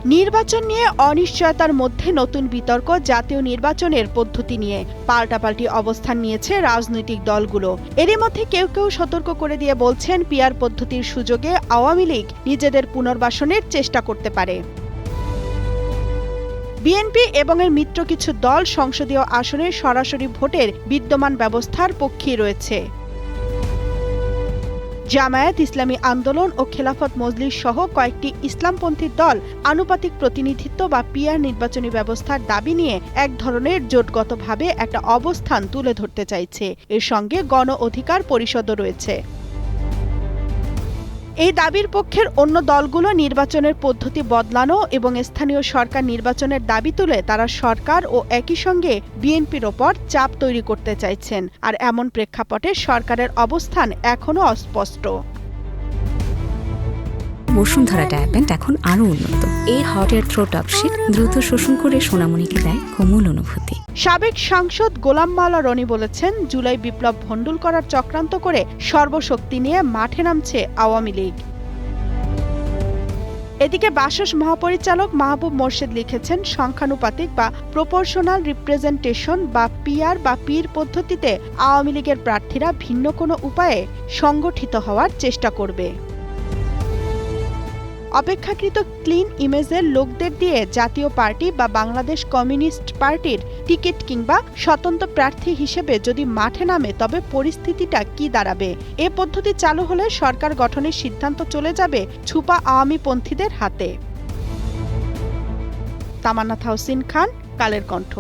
নির্বাচন নিয়ে অনিশ্চয়তার মধ্যে নতুন বিতর্ক জাতীয় নির্বাচনের পদ্ধতি নিয়ে পাল্টাপাল্টি অবস্থান নিয়েছে রাজনৈতিক দলগুলো। এরই মধ্যে কেউ কেউ সতর্ক করে দিয়ে বলছেন পিআর পদ্ধতির সুযোগে আওয়ামী লীগ নিজেদের পুনর্বাসনের চেষ্টা করতে পারে। বিএনপি এবং এর মিত্র কিছু দল সংসদীয় আসনে সরাসরি ভোটের বিদ্যমান ব্যবস্থার পক্ষেই রয়েছে। জামায়াত ইসলামী আন্দোলন ও খেলাফত মজলিস সহ কয়েকটি ইসলামপন্থী দল আনুপাতিক প্রতিনিধিত্ব বা পিআর নির্বাচনী ব্যবস্থার দাবি নিয়ে এক ধরনের জোটগতভাবে একটা অবস্থান তুলে ধরতে চাইছে। এর সঙ্গে গণ অধিকার পরিষদও রয়েছে। এই দাবির পক্ষের অন্য দলগুলো নির্বাচনের পদ্ধতি বদলানো এবং স্থানীয় সরকার নির্বাচনের দাবি তুলে তারা সরকার ও একই সঙ্গে বিএনপির ওপর চাপ তৈরি করতে চাইছেন। আর এমন প্রেক্ষাপটে সরকারের অবস্থান এখনো অস্পষ্ট। বসুন্ধরা ডায়াপেন্ট এখন আরো উন্নত। এই হট এয়ার থ্রো টপশিট দ্রুত শোষণ করে সোনামণিকে দেয় কোমল অনুভূতি। সাবেক সাংসদ গোলাম মাওলা রনি বলেছেন, জুলাই বিপ্লব ভণ্ডুল করার চক্রান্ত করে সর্বশক্তি নিয়ে মাঠে নামছে আওয়ামী লীগ। এদিকে বাসস মহাপরিচালক মাহবুব মোর্শেদ লিখেছেন, সংখ্যানুপাতিক বা প্রপোর্শনাল রিপ্রেজেন্টেশন বা পিআর বা পির পদ্ধতিতে আওয়ামী লীগের প্রার্থীরা ভিন্ন কোনো উপায়ে সংগঠিত হওয়ার চেষ্টা করবে। অপেক্ষাকৃত ক্লিন ইমেজের লোকদের দিয়ে জাতীয় পার্টি বা বাংলাদেশ কমিউনিস্ট পার্টির টিকিট কিংবা স্বতন্ত্র প্রার্থী হিসেবে যদি মাঠে নামে তবে পরিস্থিতিটা কি দাঁড়াবে? এ পদ্ধতি চালু হলে সরকার গঠনের সিদ্ধান্ত চলে যাবে ছুপা আওয়ামীপন্থীদের হাতে। তামান্না তাহসিন খান, কালের কণ্ঠ।